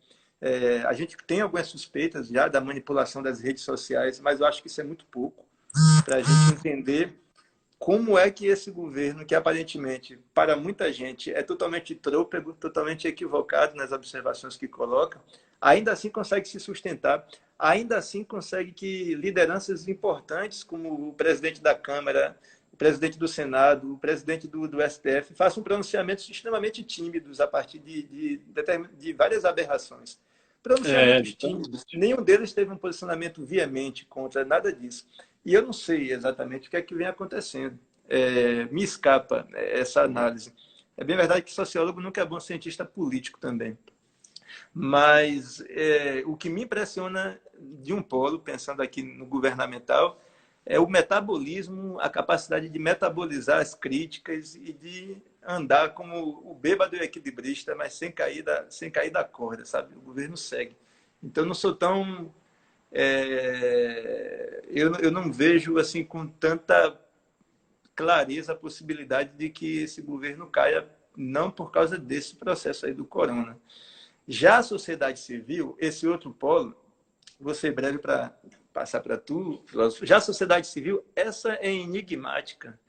A gente tem algumas suspeitas já da manipulação das redes sociais, mas eu acho que isso é muito pouco para a gente entender como é que esse governo, que aparentemente para muita gente é totalmente trôpego, totalmente equivocado nas observações que coloca, ainda assim consegue se sustentar, ainda assim consegue que lideranças importantes, como o presidente da Câmara, o presidente do Senado, o presidente do STF, façam pronunciamentos extremamente tímidos a partir de várias aberrações. É, Pronunciamentos tímidos, justamente. nenhum deles teve um posicionamento veemente contra nada disso. E eu não sei exatamente o que é que vem acontecendo. Me escapa essa análise. É bem verdade que sociólogo nunca é bom cientista político também. Mas o que me impressiona de um polo, pensando aqui no governamental, é o metabolismo, a capacidade de metabolizar as críticas e de andar como o bêbado e o equilibrista, mas sem cair da corda, sabe? O governo segue. Então, não sou tão eu não vejo assim com tanta clareza a possibilidade de que esse governo caia, não por causa desse processo aí do corona. Já a sociedade civil, esse outro polo, vou ser breve para passar para tu, filósofo. Já a sociedade civil, essa é enigmática.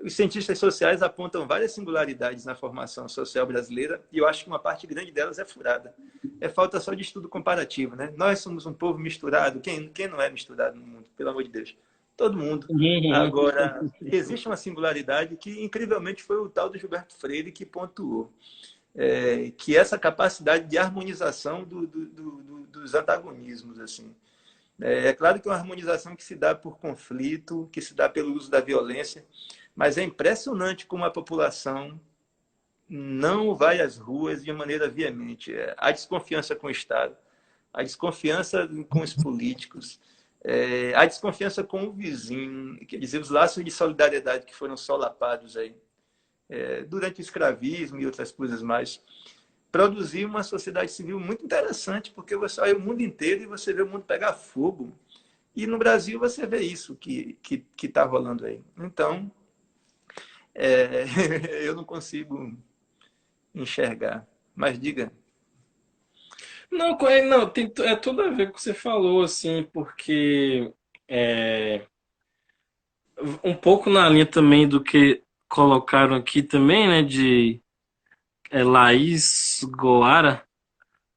Os cientistas sociais apontam várias singularidades na formação social brasileira e eu acho que uma parte grande delas é furada. É falta só de estudo comparativo, né? Nós somos um povo misturado. Quem não é misturado no mundo? Pelo amor de Deus. Todo mundo. Uhum. Agora, existe uma singularidade que, incrivelmente, foi o tal do Gilberto Freire que pontuou. Que essa capacidade de harmonização dos antagonismos, assim. Claro que é uma harmonização que se dá por conflito, que se dá pelo uso da violência, mas é impressionante como a população não vai às ruas de maneira veemente. A desconfiança com o Estado, a desconfiança com os políticos, a desconfiança com o vizinho, quer dizer, os laços de solidariedade que foram solapados aí durante o escravismo e outras coisas mais. Produzir uma sociedade civil muito interessante, porque você olha o mundo inteiro e você vê o mundo pegar fogo. E no Brasil você vê isso que está rolando aí. Então, eu não consigo enxergar. Mas diga. Não, não, é tudo a ver com o que você falou, assim, porque é, um pouco na linha também do que colocaram aqui também, né, de Laís Goara,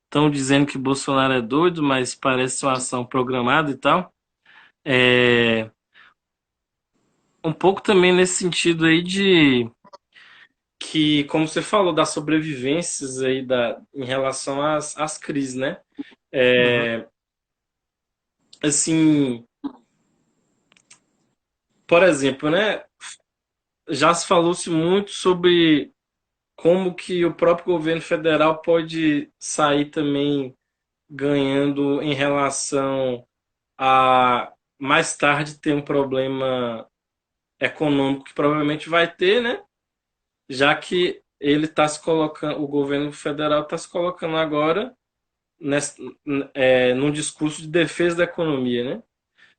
estão dizendo que Bolsonaro é doido, mas parece uma ação programada e tal. É, um pouco também nesse sentido aí de que, como você falou, das sobrevivências aí em relação às crises, né? Uhum. É, assim, por exemplo, né? Já se falou-se muito sobre como que o próprio governo federal pode sair também ganhando em relação a mais tarde ter um problema econômico que provavelmente vai ter, né? Já que ele está se colocando, o governo federal está se colocando agora num discurso de defesa da economia, né?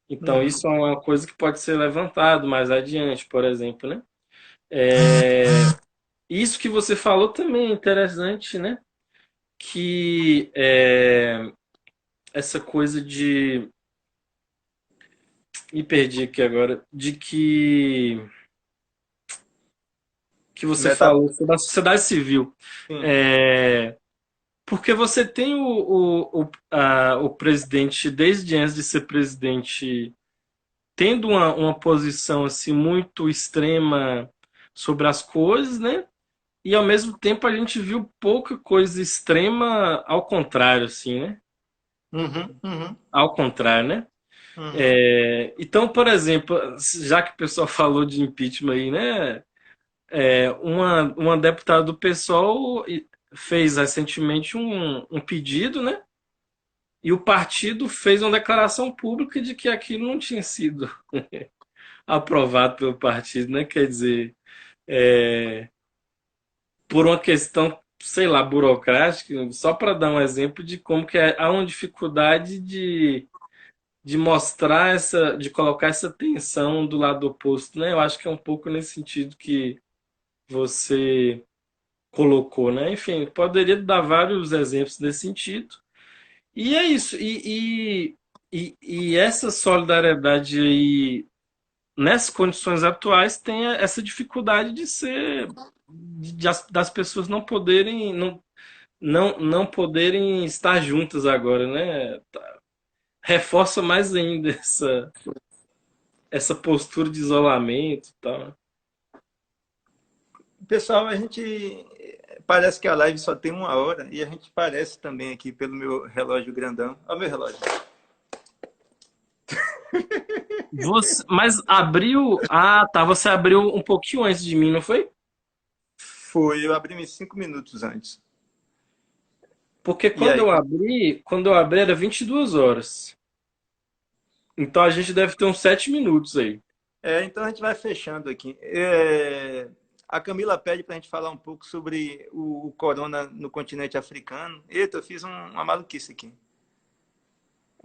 Então, Uhum. isso é uma coisa que pode ser levantado mais adiante, por exemplo, né? É, isso que você falou também é interessante, né? Que essa coisa de... Me perdi aqui agora. Que você Meta, falou sobre a sociedade civil. sim. É, porque você tem o presidente, desde antes de ser presidente, tendo uma posição assim muito extrema sobre as coisas, né? E ao mesmo tempo a gente viu pouca coisa extrema ao contrário, assim, né? Uhum, uhum, Ao contrário, né? uhum. Então, por exemplo, já que o pessoal falou de impeachment aí, né? Uma deputada do PSOL fez recentemente um pedido, né? E o partido fez uma declaração pública de que aquilo não tinha sido aprovado pelo partido, né? Quer dizer, é, por uma questão, sei lá, burocrática, só para dar um exemplo de como que há uma dificuldade de mostrar de colocar essa tensão do lado oposto, né? Eu acho que é um pouco nesse sentido que você colocou, né? Enfim, poderia dar vários exemplos nesse sentido. E é isso. E essa solidariedade aí, nessas condições atuais, tem essa dificuldade de ser das pessoas não poderem estar juntas agora, né? Reforça mais ainda essa postura de isolamento e tal. Pessoal, a gente parece que a live só tem 1 hora e a gente parece também aqui pelo meu relógio grandão. Olha o meu relógio. Mas abriu. Ah, tá. Você abriu um pouquinho antes de mim, não foi? Foi, eu abri 5 minutos antes. Porque E aí? quando eu abri era 22 horas. Então a gente deve ter uns 7 minutos aí. Então a gente vai fechando aqui. A Camila pede para a gente falar um pouco sobre o corona no continente africano. Eita, eu fiz uma maluquice aqui.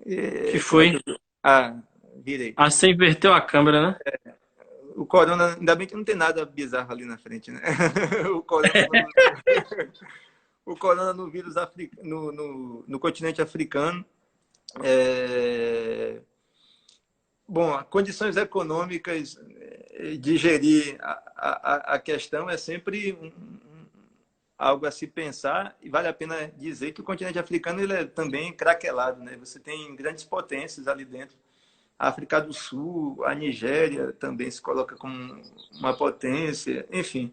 Que Como é que foi? eu... Ah, virei. Ah, você inverteu a câmera, né? O corona, ainda bem que não tem nada bizarro ali na frente, né? O corona no vírus no continente africano. É... Bom, condições econômicas de gerir a questão é sempre algo a se pensar, e vale a pena dizer que o continente africano ele é também craquelado, né? Você tem grandes potências ali dentro. A África do Sul, a Nigéria também se coloca como uma potência, enfim.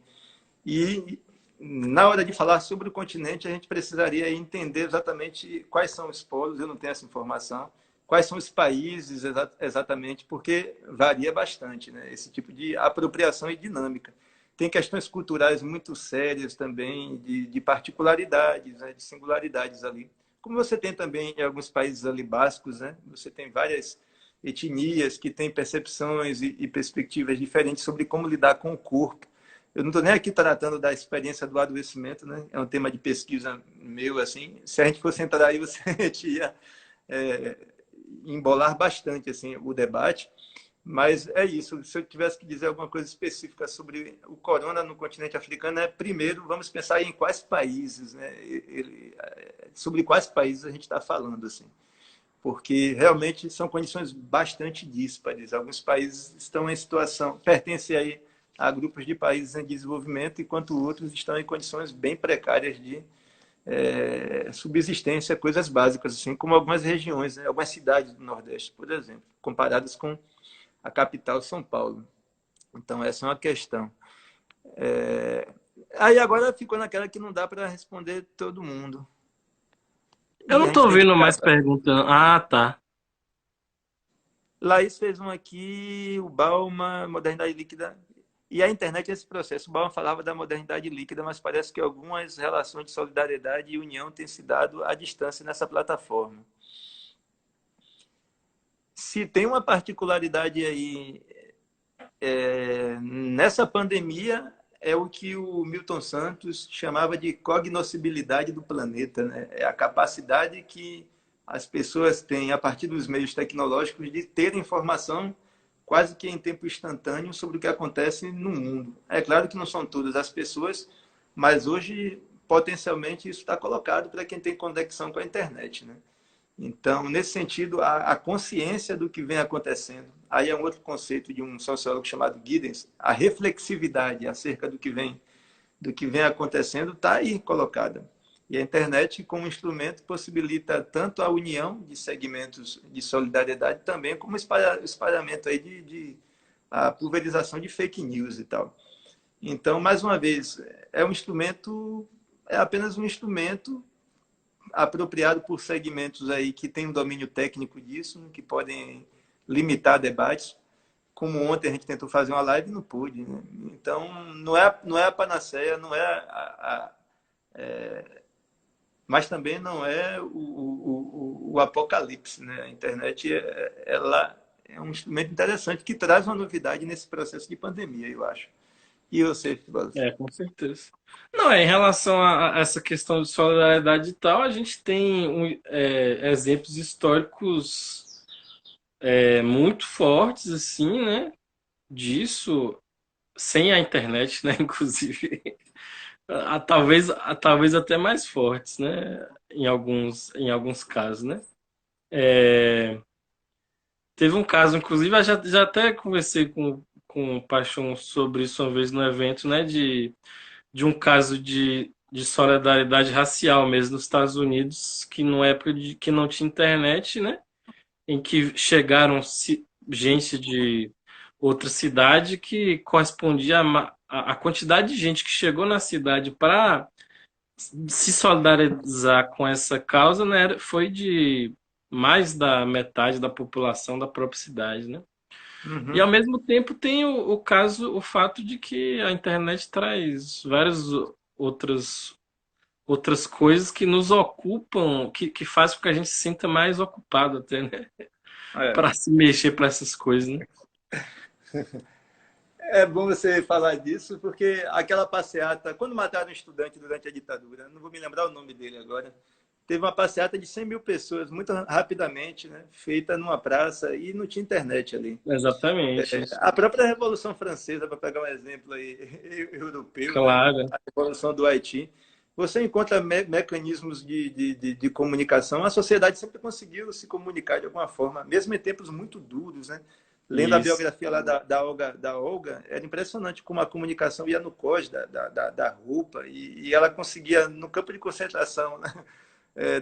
E na hora de falar sobre o continente, a gente precisaria entender exatamente quais são os polos, eu não tenho essa informação, quais são os países exatamente, porque varia bastante, né? Esse tipo de apropriação e dinâmica. Tem questões culturais muito sérias também, de particularidades, né? De singularidades ali. Como você tem também em alguns países ali básicos, né? Você tem várias etnias que têm percepções e perspectivas diferentes sobre como lidar com o corpo. Eu não estou nem aqui tratando da experiência do adoecimento, né? É um tema de pesquisa meu, assim. Se a gente fosse entrar aí, você ia é, embolar bastante assim o debate. Mas é isso. Se eu tivesse que dizer alguma coisa específica sobre o corona no continente africano, primeiro vamos pensar em quais países, né? Sobre quais países a gente está falando, assim, porque realmente são condições bastante díspares. Alguns países estão em situação, pertencem aí a grupos de países em desenvolvimento, enquanto outros estão em condições bem precárias de subsistência, coisas básicas, assim como algumas regiões, né? Algumas cidades do Nordeste, por exemplo, comparadas com a capital São Paulo. Então, essa é uma questão. Aí agora ficou naquela que não dá para responder todo mundo. Eu E não a gente tô tem que vendo mais catar. perguntando. Ah, tá. Laís fez um aqui, o Bauman, modernidade líquida. E a internet é esse processo. O Bauman falava da modernidade líquida, mas parece que algumas relações de solidariedade e união têm se dado à distância nessa plataforma. Se tem uma particularidade aí nessa pandemia, é o que o Milton Santos chamava de cognoscibilidade do planeta, né? É a capacidade que as pessoas têm, a partir dos meios tecnológicos, de ter informação quase que em tempo instantâneo sobre o que acontece no mundo. É claro que não são todas as pessoas, mas hoje, potencialmente, isso está colocado para quem tem conexão com a internet, né? Então, nesse sentido, a consciência do que vem acontecendo, aí é um outro conceito de um sociólogo chamado Giddens, a reflexividade acerca do que vem acontecendo está aí colocada. E a internet, como instrumento, possibilita tanto a união de segmentos de solidariedade também, como o espalhamento aí a pulverização de fake news e tal. Então, mais uma vez, é um instrumento, é apenas um instrumento apropriado por segmentos aí que têm um domínio técnico disso, que podem limitar debates, como ontem a gente tentou fazer uma live e não pôde, né? Então, não é a panaceia, não é mas também não é o apocalipse, né? A internet, ela é um instrumento interessante que traz uma novidade nesse processo de pandemia, eu acho. E você, filósofo? Com certeza. Não, em relação a essa questão de solidariedade e tal, a gente tem exemplos históricos muito fortes, assim, né? Disso, sem a internet, né? Inclusive, talvez até mais fortes, né? Em alguns casos, né? Teve um caso, inclusive, eu já até conversei com o Paixão sobre isso uma vez no evento, né? De um caso de solidariedade racial mesmo nos Estados Unidos, que numa época que não tinha internet, né? Em que chegaram gente de outra cidade que correspondia a quantidade de gente que chegou na cidade para se solidarizar com essa causa, né? Foi de mais da metade da população da própria cidade, né? E ao Uhum. mesmo tempo tem o fato de que a internet traz várias outras coisas que nos ocupam, que faz com que a gente se sinta mais ocupado até, né? É. Para se mexer para essas coisas, né? É bom você falar disso, porque aquela passeata, quando mataram um estudante durante a ditadura, não vou me lembrar o nome dele agora, teve uma passeata de 100 mil pessoas, muito rapidamente, né, feita numa praça e não tinha internet ali. Exatamente isso. A própria Revolução Francesa, para pegar um exemplo aí, europeu, né, Claro. a Revolução do Haiti, você encontra mecanismos de comunicação. A sociedade sempre conseguiu se comunicar de alguma forma, mesmo em tempos muito duros, né? Lendo a Isso. biografia lá da Olga, era impressionante como a comunicação ia no cós da roupa e ela conseguia, no campo de concentração, né?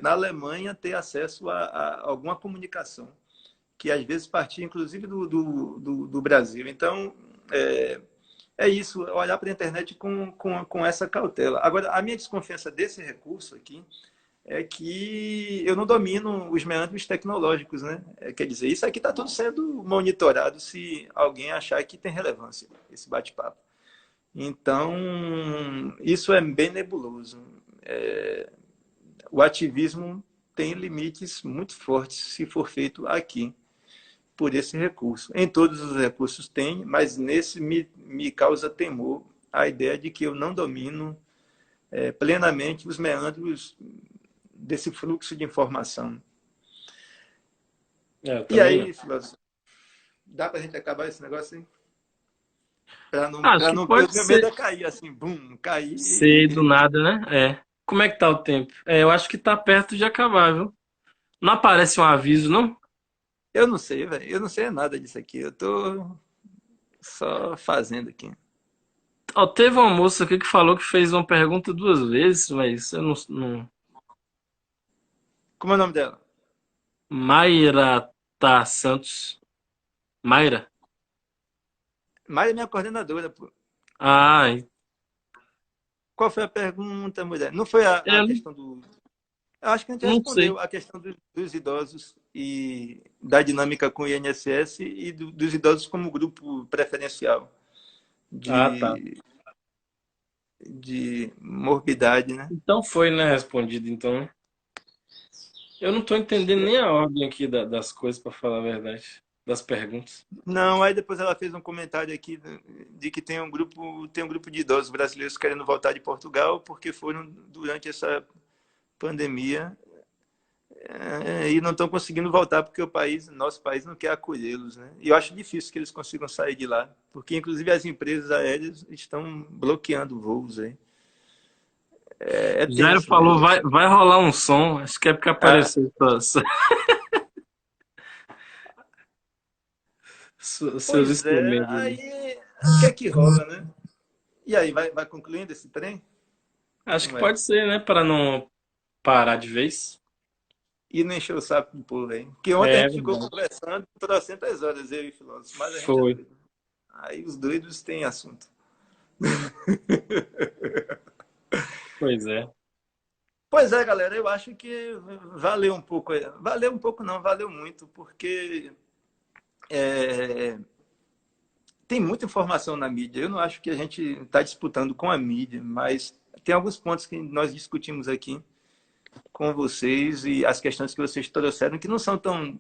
Na Alemanha, ter acesso a alguma comunicação, que às vezes partia, inclusive, do Brasil. Então, é isso, olhar para a internet com essa cautela. Agora, a minha desconfiança desse recurso aqui é que eu não domino os meandros tecnológicos, né? Quer dizer, isso aqui está tudo sendo monitorado se alguém achar que tem relevância, esse bate-papo. Então, isso é bem nebuloso. O ativismo tem limites muito fortes se for feito aqui, por esse recurso. Em todos os recursos tem, mas nesse me causa temor a ideia de que eu não domino plenamente os meandros desse fluxo de informação. Eu E também não. aí, filósofo, dá para a gente acabar esse negócio aí? Para não, Acho para que não, pode meu medo ser é cair assim, bum, cair. ser do nada, né? Como é que tá o tempo? Eu acho que tá perto de acabar, viu? Não aparece um aviso, não? Eu não sei, velho. Eu não sei nada disso aqui. Eu tô só fazendo aqui. Ó, teve uma moça aqui que falou que fez uma pergunta duas vezes, mas eu não... Como é o nome dela? Mayra tá Santos. Mayra? Mas é minha coordenadora, pô. Ah, Qual foi a pergunta, mulher? Não foi a eu questão do. Eu acho que a gente não sei. respondeu a questão dos idosos e da dinâmica com o INSS e dos idosos como grupo preferencial Ah, tá. de morbidade, né? Então foi, né, respondido, então, né? Eu não tô entendendo nem a ordem aqui das coisas, pra falar a verdade. das perguntas. Não, aí depois ela fez um comentário aqui de que tem um grupo de idosos brasileiros querendo voltar de Portugal porque foram durante essa pandemia e não estão conseguindo voltar porque nosso país não quer acolhê-los, né? E eu acho difícil que eles consigam sair de lá, porque inclusive as empresas aéreas estão bloqueando voos aí. É Jairo tenso, falou, né? vai rolar um som. Acho que é porque Ah, apareceu seus pois é, instrumentos ali. aí o que é que rola, né? E aí, vai concluindo esse trem? Acho que Como é? pode ser, né? Para não parar de vez. E não encher o saco do povo aí. Porque ontem a É gente ficou verdade. conversando trocentas horas, eu e o filósofo, mas a gente é Foi. doido. Aí os doidos têm assunto. Pois é. Pois é, galera, eu acho que valeu um pouco. Valeu um pouco, não, valeu muito, porque é, tem muita informação na mídia. Eu não acho que a gente está disputando com a mídia, mas tem alguns pontos que nós discutimos aqui com vocês e as questões que vocês trouxeram que não são tão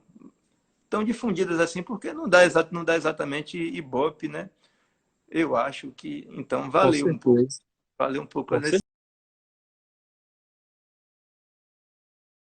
difundidas assim, porque não dá exatamente ibope, né? Eu acho que, então, Com certeza. valeu um pouco Com nesse